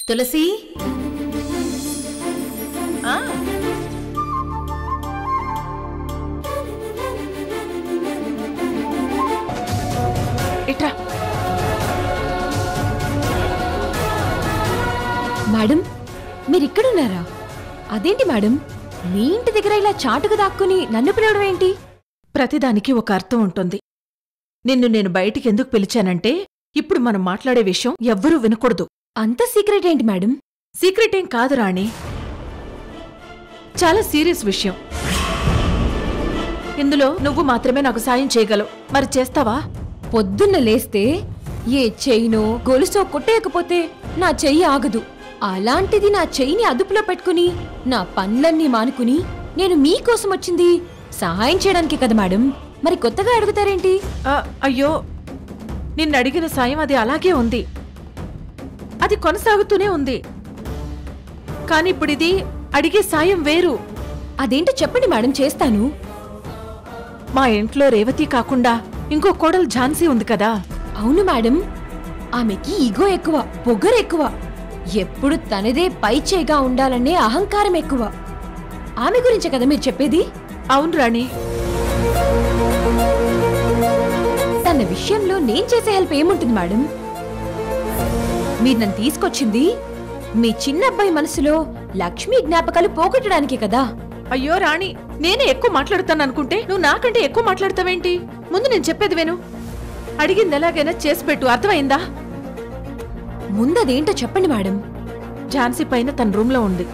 తులసి ఇట్రా. మేడం మీరిక్కడున్నారా? అదేంటి మేడం మీ ఇంటి దగ్గర ఇలా చాటుగా దాక్కుని నన్ను పిలవడం ఏంటి? ప్రతిదానికి ఒక అర్థం ఉంటుంది. నిన్ను నేను బయటికి ఎందుకు పిలిచానంటే ఇప్పుడు మనం మాట్లాడే విషయం ఎవ్వరూ వినకూడదు. అంత సీక్రెట్ ఏంటి మేడం? సీక్రెట్ ఏం కాదు రాణి, చాలా సీరియస్ విషయం. ఇందులో నువ్వు మాత్రమే నాకు సాయం చేయగలవు. మరి చేస్తావా? పొద్దున్న లేస్తే ఏ చెయ్యినో గొలుసో కొట్టేయకపోతే నా చెయ్యి ఆగదు. అలాంటిది నా చెయ్యిని అదుపులో పెట్టుకుని నా పనులన్నీ మానుకుని నేను మీకోసం వచ్చింది సహాయం చేయడానికి కదా మేడం. మరి కొత్తగా అడుగుతారేంటి? అయ్యో, నిన్నడిగిన సాయం అది అలాగే ఉంది, అది కొనసాగుతూనే ఉంది. కాని ఇప్పుడిది అడిగే సాయం వేరు. అదేంటో చెప్పండి మేడం, చేస్తాను. మా ఇంట్లో రేవతి కాకుండా ఇంకో కోడలు ఝాన్సీ ఉంది కదా? అవును మేడం, ఆమెకి ఈగో ఎక్కువ, పొగరు ఎక్కువ, ఎప్పుడు తనదే పై చేయిగా ఉండాలనే అహంకారం ఎక్కువ. ఆమె గురించే కదా మీరు చెప్పేది? అవును రాణి. తన విషయంలో నేను చేసే హెల్ప్ ఏముంటుంది మేడం? మీరు నన్ను తీసుకొచ్చింది మీ చిన్నబ్బాయి మనసులో లక్ష్మీ జ్ఞాపకాలు పోగొట్టడానికే కదా? అయ్యో రాణి, నేనే ఎక్కువ మాట్లాడుతాననుకుంటే నువ్వు నాకంటే ఎక్కువ మాట్లాడతావేంటి? ముందు నేను చెప్పేది విను. అడిగింది ఎలాగైనా చేసి పెట్టు, అర్థమైందా? ముందదేంటో చెప్పండి మేడం. ఝాన్సీ పైన తన రూంలో ఉంది.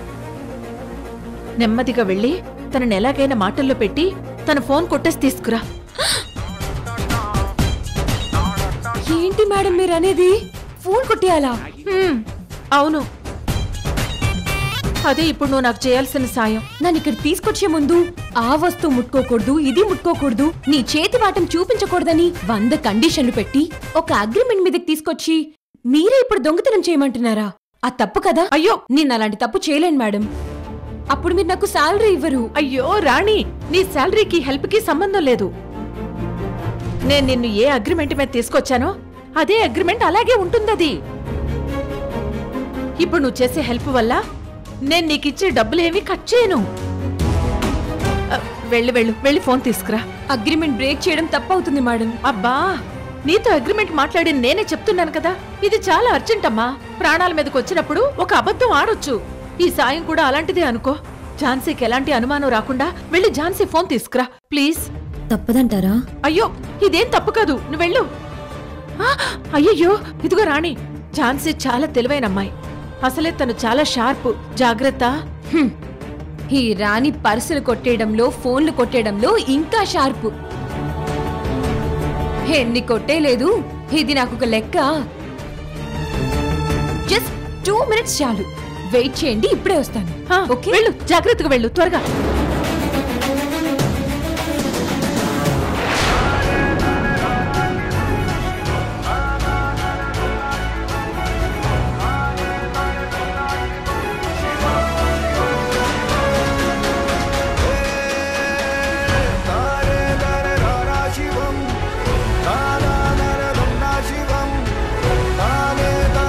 నెమ్మదిగా వెళ్ళి తనని ఎలాగైనా మాటల్లో పెట్టి తన ఫోన్ కొట్టేసి తీసుకురా. ఏంటి మేడం మీరనేది? ఫోన్ కొట్టేయాలా? అవును, అదే ఇప్పుడు నువ్వు నాకు చేయాల్సిన సాయం. నన్ను ఇక్కడ తీసుకొచ్చే ముందు ఆ వస్తువు ముట్టుకోకూడదు, ఇది ముట్టుకోకూడదు, నీ చేతి వాటం చూపించకూడదని 100 కండిషన్లు పెట్టి ఒక అగ్రిమెంట్ మీదకి తీసుకొచ్చి మీరే ఇప్పుడు దొంగతనం చేయమంటున్నారా? ఆ తప్పు కదా? అయ్యో, నేను అలాంటి తప్పు చేయలేను మేడం. అప్పుడు మీరు నాకు శాలరీ ఇవ్వరు. అయ్యో రాణి, నీ శాలరీకి హెల్ప్ కి సంబంధం లేదు. నేను నిన్ను ఏ అగ్రిమెంట్ మీద తీసుకొచ్చానో అదే అగ్రిమెంట్ అలాగే ఉంటుందది. ఇప్పుడు నువ్వు చేసే హెల్ప్ వల్ల నేను నీకిచ్చే డబ్బులేవి కట్ చేయను. వెళ్ళు వెళ్ళు, వెళ్ళి ఫోన్ తీసుకురా. అగ్రిమెంట్ బ్రేక్ చేయడం తప్పవుతుంది మేడం. అబ్బా, నీతో అగ్రిమెంట్ మాట్లాడి నేనే చెప్తున్నాను కదా, ఇది చాలా అర్జెంట్ అమ్మా. ప్రాణాల మీదకి వచ్చినప్పుడు ఒక అబద్ధం ఆడొచ్చు. ఈ సాయం కూడా అలాంటిదే అనుకో. ఝాన్సీకి ఎలాంటి అనుమానం రాకుండా వెళ్ళి ఝాన్సీ ఫోన్ తీసుకురా ప్లీజ్. తప్పదంటారా? అయ్యో, ఇదేం తప్పు కాదు, నువ్వు వెళ్ళు. అయ్యయ్యో, ఇదిగో రాణి, ఝాన్సీ చాలా తెలివైన అమ్మాయి. అసలే తను చాలా షార్ప్, జాగ్రత్త. ఈ రాణి పర్సులు కొట్టేయడంలో, ఫోన్లు కొట్టేయడంలో ఇంకా షార్ప్. ఎన్ని కొట్టేలేదు, ఇది నాకు ఒక లెక్క. జస్ట్ 2 minutes చాలు, వెయిట్ చేయండి, ఇప్పుడే వస్తాను. ఓకే, వెళ్ళు, జాగ్రత్తగా వెళ్ళు, త్వరగా.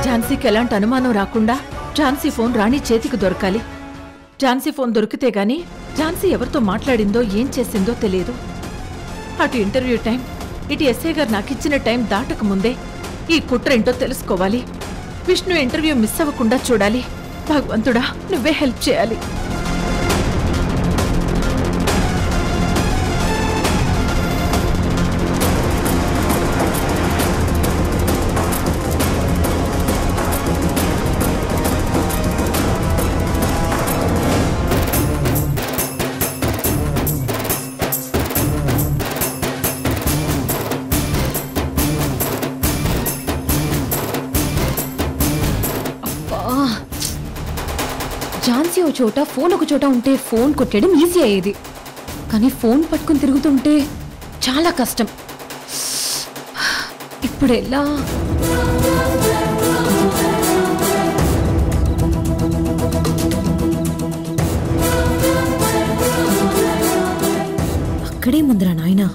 ఝాన్సీకి ఎలాంటి అనుమానం రాకుండా ఝాన్సీ ఫోన్ రాణి చేతికి దొరకాలి. ఝాన్సీ ఫోన్ దొరికితే గాని ఝాన్సీ ఎవరితో మాట్లాడిందో, ఏం చేసిందో తెలియదు. అటు ఇంటర్వ్యూ టైం, ఇటు ఎస్ఐ గారు నాకిచ్చిన టైం దాటక ముందే ఈ కుట్రేంటో తెలుసుకోవాలి. విష్ణు ఇంటర్వ్యూ మిస్ అవ్వకుండా చూడాలి. భగవంతుడా, నువ్వే హెల్ప్ చేయాలి. ఝాన్సీ ఒక చోట, ఫోన్ ఒక చోట ఉంటే ఫోన్ కొట్టేయడం ఈజీ అయ్యేది. కానీ ఫోన్ పట్టుకుని తిరుగుతుంటే చాలా కష్టం. ఇప్పుడు ఎలా? అక్కడే ముందరా నాయనా.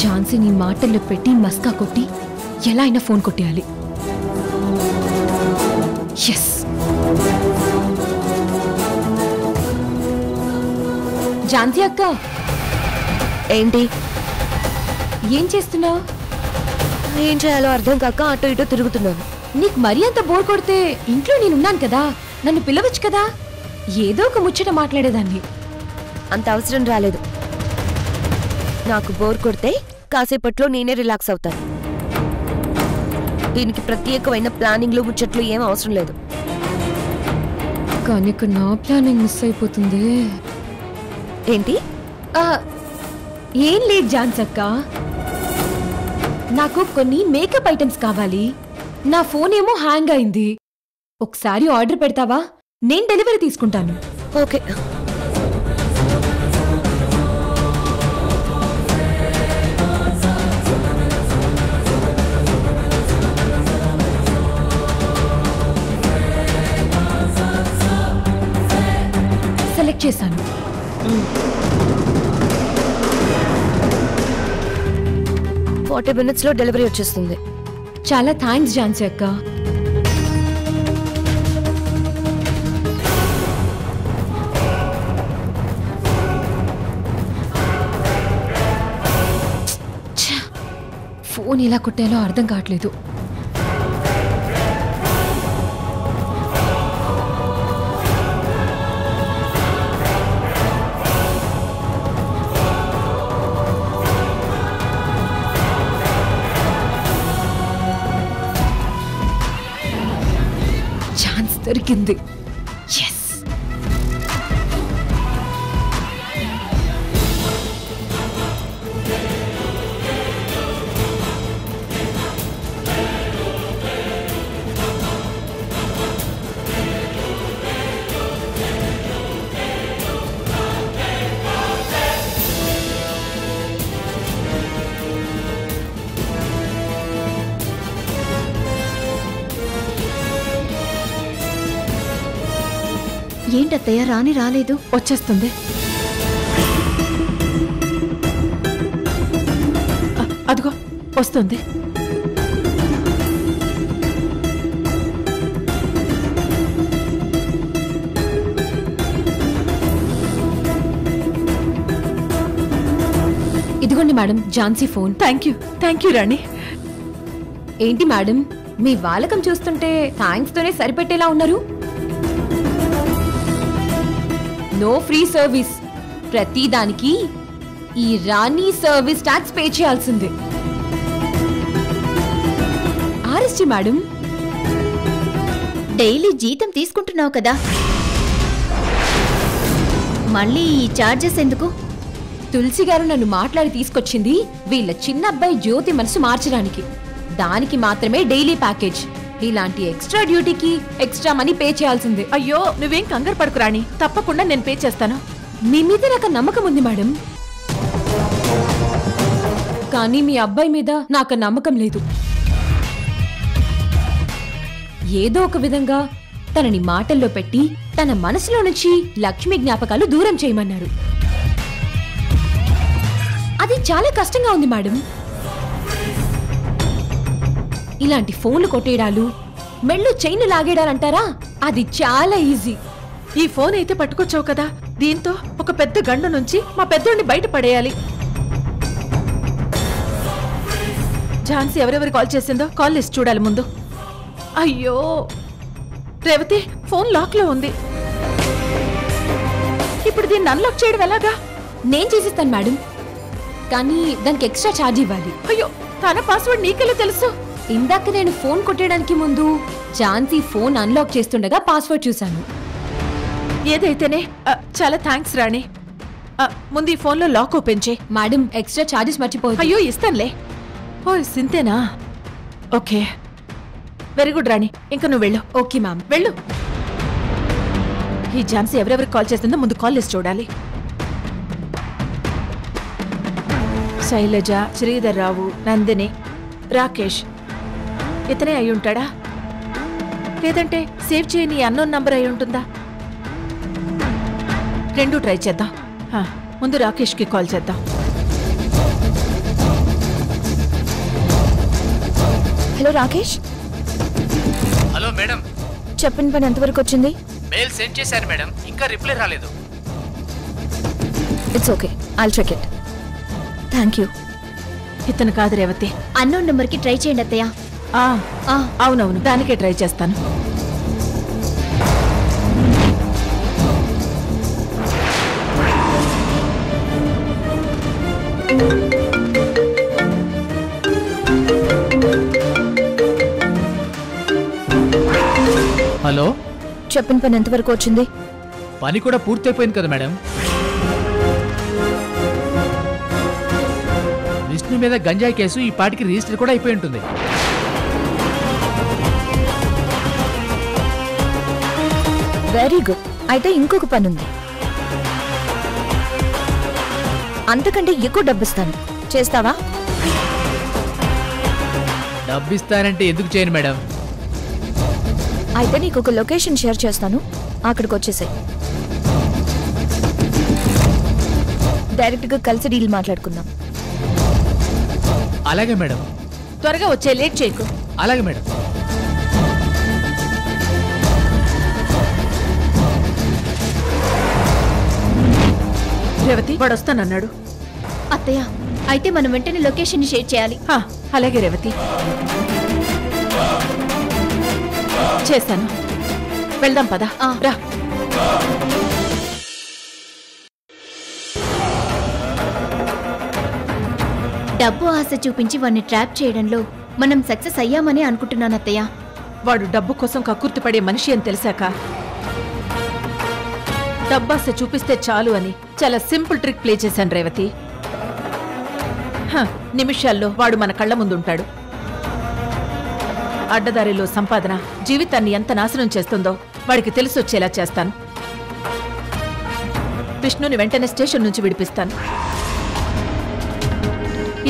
ఝాన్సీని మాటల్లో పెట్టి మస్కా కొట్టి ఎలా అయినా ఫోన్ కొట్టేయాలి. ఎస్. ఝాన్సీ అక్క, ఏంటి? ఏం చేస్తున్నావు? ఏం చేయాలో అర్థం కాక అటు ఇటు తిరుగుతున్నాను. నీకు మరీ అంత బోర్ కొడితే ఇంట్లో నేనున్నాను కదా, నన్ను పిలవచ్చు కదా, ఏదో ఒక ముచ్చట మాట్లాడేదాన్ని. అంత అవసరం రాలేదు. నాకు బోర్ కొడితే కాసేపట్లో నేనే రిలాక్స్ అవుతాను. దీనికి ప్రత్యేకమైన ప్లానింగ్లు ముచ్చట్లు ఏం అవసరం లేదు. కానీ నా ప్లానింగ్ మిస్ అయిపోతుంది. ఏంటి? ఏం లేదు ఝాన్సీ అక్క, నాకు కొన్ని మేకప్ ఐటమ్స్ కావాలి. నా ఫోన్ ఏమో హ్యాంగ్ అయింది. ఒకసారి ఆర్డర్ పెడతావా? నేను డెలివరీ తీసుకుంటాను. ఓకే. సెలెక్ట్ చేశాను. 40 minutes లో డెలివరీ వచ్చేస్తుంది. చాలా థ్యాంక్స్ ఝాన్సీ అక్క. ఫోన్ ఇలా కొట్టాలో అర్థం కావట్లేదు. ఛాన్స్ దొరికింది. ఎస్. ఏంటత్తయ్య రాని రాలేదు? వచ్చేస్తుంది. అదిగో వస్తుంది. ఇదిగోండి madam Jhansi phone. Thank you Rani. ఏంటి మేడం, మీ వాలకం చూస్తుంటే థ్యాంక్స్ తోనే సరిపెట్టేలా ఉన్నారు. నో ఫ్రీ సర్వీస్, ప్రతి దానికి ఈ రాణి సర్వీస్ ట్యాక్స్ పే చేయాల్సిందే. ఆర్ఎస్టీ మేడం. డైలీ జీతం తీసుకుంటున్నావు కదా, మళ్ళీ ఈ చార్జెస్ ఎందుకు? తులసి గారు నన్ను మాట్లాడి తీసుకొచ్చింది వీళ్ళ చిన్న అబ్బాయి జ్యోతి మనసు మార్చడానికి. దానికి మాత్రమే డైలీ ప్యాకేజ్. ఇలాంటి ఎక్స్ట్రా డ్యూటీకి ఎక్స్ట్రా మనీ పే చేయాల్సిందే. అయ్యో నువ్వేం కంగారు పడుకు రాణి, తప్పకుండా నేను పే చేస్తాను. మీ మీద నాకు నమ్మకం ఉంది మేడం, కానీ మీ అబ్బాయి మీద నాకు నమ్మకం లేదు. ఏదో ఒక విధంగా తనని మాటల్లో పెట్టి తన మనసులో నుంచి లక్ష్మి జ్ఞాపకాలు దూరం చేయమన్నారు. అది చాలా కష్టంగా ఉంది మేడం. ఇలాంటి ఫోన్లు కొట్టేయడాలు, మెళ్ళు చైన్లు లాగేడాలంటారా, అది చాలా ఈజీ. ఈ ఫోన్ అయితే పట్టుకొచ్చావు కదా, దీంతో ఒక పెద్ద గండు నుంచి మా పెద్దోడిని బయట పడేయాలి. ఝాన్సీ ఎవరెవరు కాల్ చేసిందో కాల్ లిస్ట్ చూడాలి ముందు. అయ్యో రేవతి, ఫోన్ లాక్ లో ఉంది. ఇప్పుడు దీన్ని అన్లాక్ చేయడం ఎలాగా? నేను చేసిస్తాను మేడం, కానీ దానికి ఎక్స్ట్రా ఛార్జ్ ఇవ్వాలి. అయ్యో తన పాస్వర్డ్ నీకెలా తెలుసు? ఇందాక నేను ఫోన్ కొట్టేయడానికి ముందు ఝాన్సీ ఫోన్ అన్లాక్ చేస్తుండగా పాస్వర్డ్ చూశాను. ఏదైతేనే చాలా థ్యాంక్స్ రాణి. ముందు ఈ ఫోన్లో లాక్ ఓపెన్ చేయి. మేడం ఎక్స్ట్రా ఛార్జెస్ మర్చిపోవద్దు. అయ్యో ఇస్తానులే. ఓ సింతేనా? ఓకే వెరీ గుడ్ రాణి, ఇంకా నువ్వు వెళ్ళు. Okay ma'am. వెళ్ళు. ఈ ఝాన్సీ ఎవరెవరికి కాల్ చేస్తుందో ముందు కాల్ లిస్ట్ చూడాలి. శైలజ, శ్రీధర్ రావు, నందిని, రాకేష్. ఇతనే అయి ఉంటాడా? లేదంటే సేవ్ చేయని అన్నోన్ నంబర్ అయి ఉంటుందా? రెండు ట్రై చేద్దాం. ముందు రాకేష్కి కాల్ చేద్దాం. హలో రాకేష్. Hello madam. చెప్పిన పని ఎంతవరకు వచ్చింది? మెయిల్ సెండ్ చేశాను మేడం, ఇంకా రిప్లై రాలేదు. It's okay, I'll check it. Thank you. ఇతను కాదు రేవతి. అన్నోన్ నెంబర్కి ట్రై చేయండి అత్తయ్య. అవునవును, దానికే ట్రై చేస్తాను. హలో, చెప్పిన పని ఎంతవరకు వచ్చింది? పని కూడా పూర్తయిపోయింది కదా మేడం. విష్ణు మీద గంజాయి కేసు ఈ పాటికి రిజిస్టర్ కూడా అయిపోయి ఉంటుంది. Very good. అయితే ఇంకొక పని ఉంది. అంతకంటే ఎక్కువ డబ్బిస్తాను, చేస్తావా? డబ్బిస్తానంటే ఎందుకు చేయను మేడం? అయితే నీకు ఒక లొకేషన్ షేర్ చేస్తాను, అక్కడికి వచ్చేసాయి. డైరెక్ట్గా కలిసి డీల్ మాట్లాడుకుందాం. అలాగే మేడం. త్వరగా వచ్చే, లేట్ చేయకు. అలాగే మేడం. రేవతి, వాడు వస్తానన్నాడు. అత్తయ్య, అయితే మనం వెంటనే లొకేషన్ షేర్ చేయాలి. అలాగే రేవతి, చేశాను. వెళ్దాం పద. రా. డబ్బు ఆశ చూపించి వాడిని ట్రాప్ చేయడంలో మనం సక్సెస్ అయ్యామని అనుకుంటున్నాను అత్తయ్య. వాడు డబ్బు కోసం కక్కుర్తిపడే మనిషి అని తెలిసాక డబ్బాస చూపిస్తే చాలు అని చాలా సింపుల్ ట్రిక్ ప్లే చేశాను రేవతి. నిమిషాల్లో వాడు మన కళ్ళ ముందుంటాడు. అడ్డదారిలో సంపాదన జీవితాన్ని ఎంత నాశనం చేస్తుందో వాడికి తెలిసొచ్చేలా చేస్తాను. విష్ణుని వెంటనే స్టేషన్ నుంచి విడిపిస్తాను.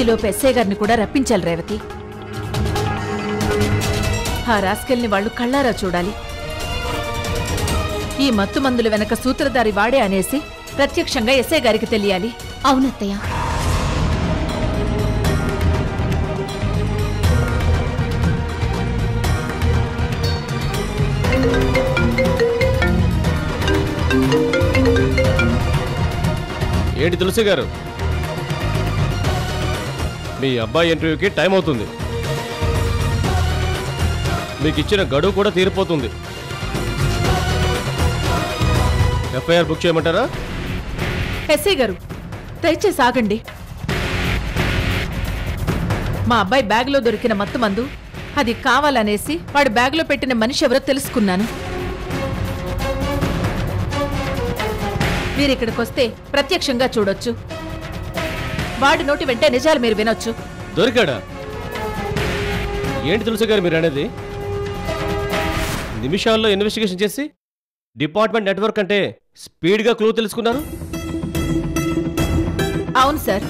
ఈలోపు ఎస్ఐ గారిని కూడా రప్పించాలి రేవతి. ఆ రాస్కెల్ని వాళ్ళు కళ్ళారా చూడాలి. ఈ మత్తు మందుల వెనక సూత్రధారి వాడే అనేసి ప్రత్యక్షంగా ఎస్ఐ గారికి తెలియాలి. అవునత్తయ్య. ఏంటి తులసి గారు, మీ అబ్బాయి ఇంటర్వ్యూకి టైం అవుతుంది. మీకు ఇచ్చిన గడువు కూడా తీరిపోతుంది. ఎఫ్ఐఆర్ బుక్ చేయమంటారా? ఎస్ఐ గారు, దయచేసి ఆగండి. మా అబ్బాయి బ్యాగ్లో దొరికిన మత్తు మందు అది కావాలనేసి వాడి బ్యాగ్లో పెట్టిన మనిషి ఎవరో తెలుసుకున్నాను. మీరిక్కడికి వస్తే ప్రత్యక్షంగా చూడొచ్చు. వాడి నోటి వెంటే నిజాలు మీరు వినొచ్చు. దొరికాడా? ఏంటి తులసి గారు మీరు అనేది? నిమిషాల్లో ఇన్వెస్టిగేషన్ చేసి డిపార్ట్మెంట్ నెట్వర్క్ అంటే స్పీడ్గా క్లూ తెలుసుకున్నారు. అవును సార్,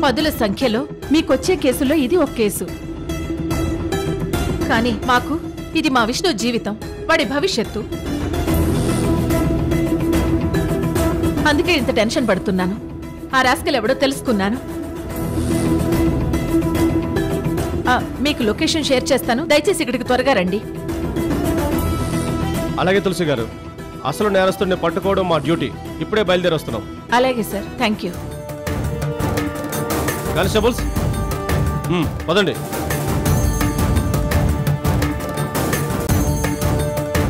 పదుల సంఖ్యలో మీకొచ్చే కేసులో ఇది ఒక కేసు. కానీ మాకు ఇది మా విష్ణు జీవితం, వాడి భవిష్యత్తు. అందుకే ఇంత టెన్షన్ పడుతున్నాను. ఆ రాస్కల్ ఎవడో తెలుసుకున్నాను. మీకు లొకేషన్ షేర్ చేస్తాను, దయచేసి ఇక్కడికి త్వరగా రండి. అలాగే తులసి గారు, అసలు నేరస్తుడిని పట్టుకోవడం మా డ్యూటీ. ఇప్పుడే బయలుదేరి వస్తున్నాం. అలాగే సార్, థ్యాంక్ యూ. కానిస్టేబుల్స్ పదండి.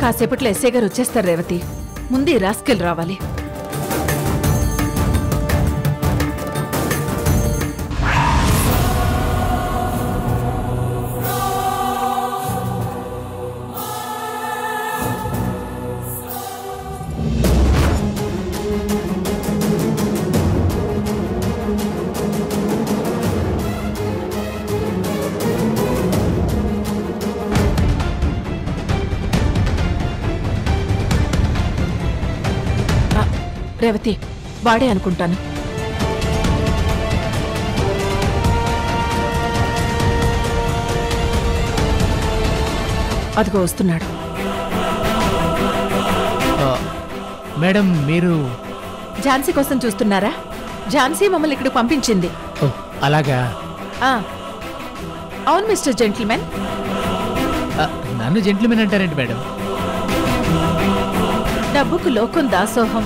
కాసేపట్లో ఎస్ఐ గారు వచ్చేస్తారు రేవతి. ముందు రాస్కెల్ రావాలి. రేవతి, వాడే అనుకుంటాను. అదిగో వస్తున్నాడు. మేడం, మీరు ఝాన్సీ కోసం చూస్తున్నారా? ఝాన్సీ మమ్మల్ని ఇక్కడ పంపించింది. అలాగా? అవును మిస్టర్ జెంటిల్మెన్. నన్ను జెంట్లమెన్ అంటారేంటి మేడం? డబ్బుకు లోకం దాసోహం,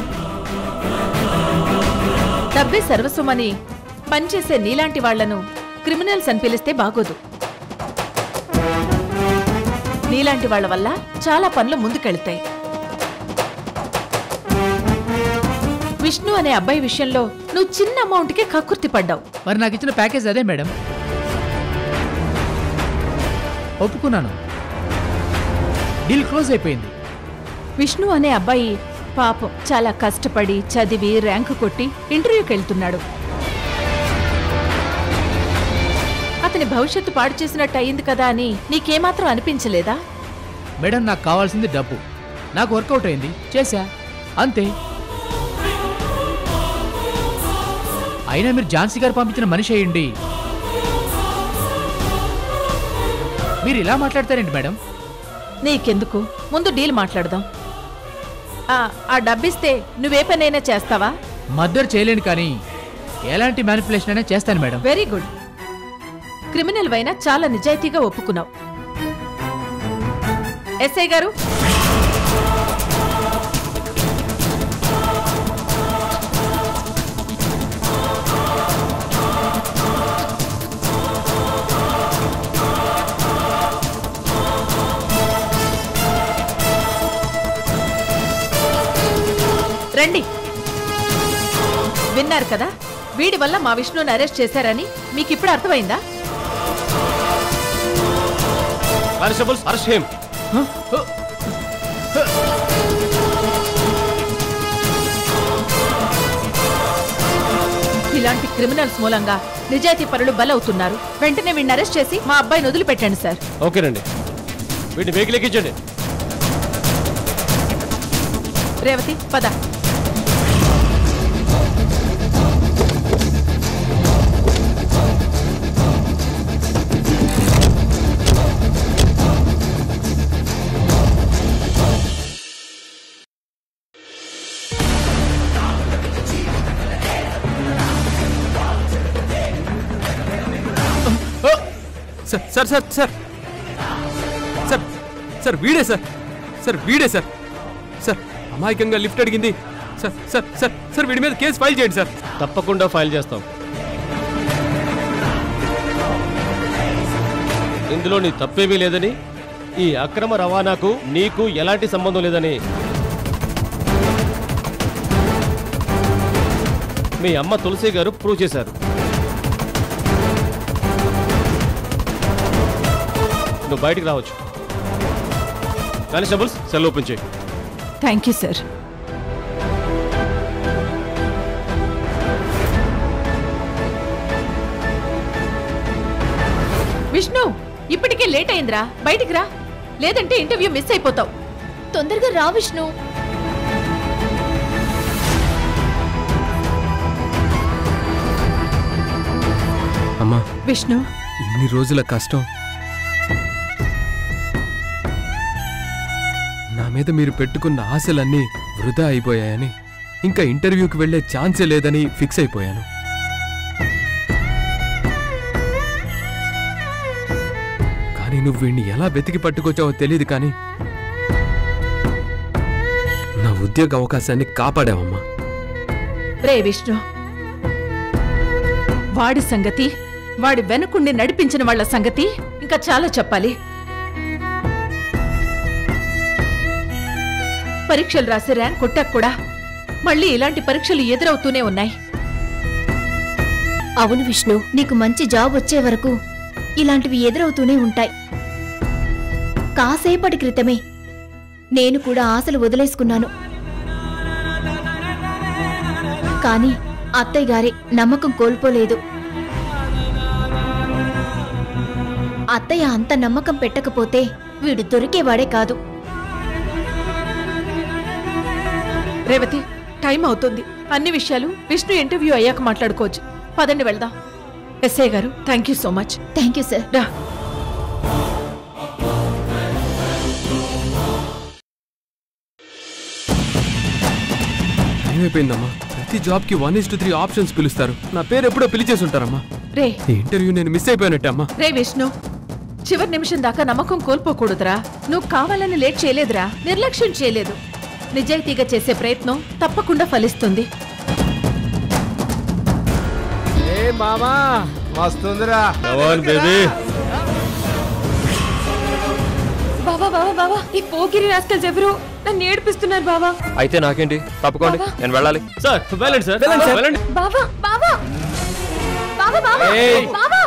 డబ్బే సర్వస్వమని పనిచేసే నీలాంటి వాళ్లను క్రిమినల్స్ అని పిలిస్తే బాగోదు. నీలాంటి వాళ్ల వల్ల చాలా పనులు ముందుకెళ్తాయి. విష్ణు అనే అబ్బాయి విషయంలో నువ్వు చిన్న అమౌంట్కే కక్కుర్తి పడ్డావు. మరి నాకు ఇచ్చిన ప్యాకేజ్ అదే మేడం. ఒప్పుకున్నాను, డీల్ క్లోజ్ అయిపోయింది. విష్ణు అనే అబ్బాయి పాపం చాలా కష్టపడి చదివి ర్యాంకు కొట్టి ఇంటర్వ్యూకి వెళ్తున్నాడు. అతని భవిష్యత్తు పాడు చేసినట్టు అయింది కదా అని నీకేమాత్రం అనిపించలేదా? మేడం, నాకు కావాల్సింది డబ్బు. నాకు వర్కౌట్ అయింది, చేశా, అంతే. అయినా మీరు ఝాన్సీ గారు పంపించిన మనిషి అయ్యండి మీరు ఇలా మాట్లాడతారేంటి మేడం? నీకెందుకు, ముందు డీల్ మాట్లాడదాం. ఆ డబ్బిస్తే నువ్వే పనైనా చేస్తావా? మర్డర్ చేయలేను, కానీ ఎలాంటి మ్యానిపులేషన్ అయినా చేస్తాను మేడం. Very good. క్రిమినల్ వైనా చాలా నిజాయితీగా ఒప్పుకున్నావు. ఎస్ఐ గారు, రండి. విన్నారు కదా, వీడి వల్ల మా విష్ణుని అరెస్ట్ చేశారని మీకు ఇప్పుడు అర్థమైందా? Constables, arrest him. ఇలాంటి క్రిమినల్స్ మూలంగా నిజాయితీ పరులు బలవుతున్నారు. వెంటనే వీడిని అరెస్ట్ చేసి మా అబ్బాయిని వదిలిపెట్టండి సార్. ఓకేనండి, వీటిని వెహికల్ ఎక్కించండి. రేవతి, పద. Sir sir sir sir sir వీడే సార్ సార్ వీడే సార్ సార్ అమాయకంగా లిఫ్ట్ అడిగింది సార్ సార్ సార్ సార్ వీడి మీద కేసు ఫైల్ చేయండి సార్. తప్పకుండా ఫైల్ చేస్తాం. ఇందులో నీ తప్పేమీ లేదని, ఈ అక్రమ రవాణాకు నీకు ఎలాంటి సంబంధం లేదని మీ అమ్మ తులసి గారు ప్రూవ్ చేశారు. నువ్వు బయటికి రావచ్చు. కానిస్టేబుల్స్, సెల్ ఓపెన్ చేయి. Thank you sir. విష్ణు, ఇప్పటికే లేట్ అయిందిరా, బయటికి రా, లేదంటే ఇంటర్వ్యూ మిస్ అయిపోతావు. తొందరగా రా విష్ణు. అమ్మా, విష్ణు, ఇన్ని రోజుల కష్టం నా మీద మీరు పెట్టుకున్న ఆశలన్నీ వృధా అయిపోయాయని, ఇంకా ఇంటర్వ్యూకి వెళ్లే ఛాన్సే లేదని ఫిక్స్ అయిపోయాను. కానీ నువ్వు వీణ్ణి ఎలా వెతికి పట్టుకొచ్చావో తెలియదు, కానీ నా ఉద్యోగ అవకాశాన్ని కాపాడావమ్మా. రే విష్ణు, వాడి సంగతి, వాడి వెనుకుండి నడిపించిన వాళ్ల సంగతి ఇంకా చాలా చెప్పాలి. పరీక్షలు రాసి ర్యాంక్ కొట్టాక కూడా మళ్ళీ ఇలాంటి పరీక్షలు ఎదురవుతూనే ఉన్నాయి. అవును విష్ణు, నీకు మంచి జాబ్ వచ్చే వరకు ఇలాంటివి ఎదురవుతూనే ఉంటాయి. కాసేపటి క్రితమే నేను కూడా ఆశలు వదిలేసుకున్నాను. కానీ అత్తయ్య గారి నమ్మకం కోల్పోలేదు. అత్తయ్య అంత నమ్మకం పెట్టకపోతే వీడు దొరికేవాడే కాదు. రేవతి, టైం అవుతుంది. అన్ని విషయాలు విష్ణు ఇంటర్వ్యూ అయ్యాక మాట్లాడుకోవచ్చు. పదండి వెళ్దాం. ఎస్ఐ గారు, thank you so much. Thank you sir. రా. ఏమైపోయిందమ్మా? ప్రతి జాబ్కి 1:3 ఆప్షన్స్ పిలుస్తారు. నా పేరు ఎప్పుడో పిలిచేసి ఉంటారమ్మా. రే ఈ ఇంటర్వ్యూ నేను మిస్ అయిపోయినట్టే అమ్మా. రే విష్ణు, చివరి నిమిషం దాకా నమ్మకం కోల్పోకూడదురా. నువ్వు కావాలని లేట్ చేయలేదురా, నిర్లక్ష్యం చేయలేదు. నిజాయితీగా చేసే ప్రయత్నం తప్పకుండా ఫలిస్తుంది. మామా మస్తుందిరా. బావా బావా బావా, ఈ పోకిరి రాస్కల్స్ ఎవరు నన్ను ఏడిపిస్తున్నారు బావా. అయితే నాకేంటి, తప్పుకోండి, నేను వెళ్ళాలి. సార్ వెళ్ళండి సార్, వెళ్ళండి. బావా బావా బావా బావా బావా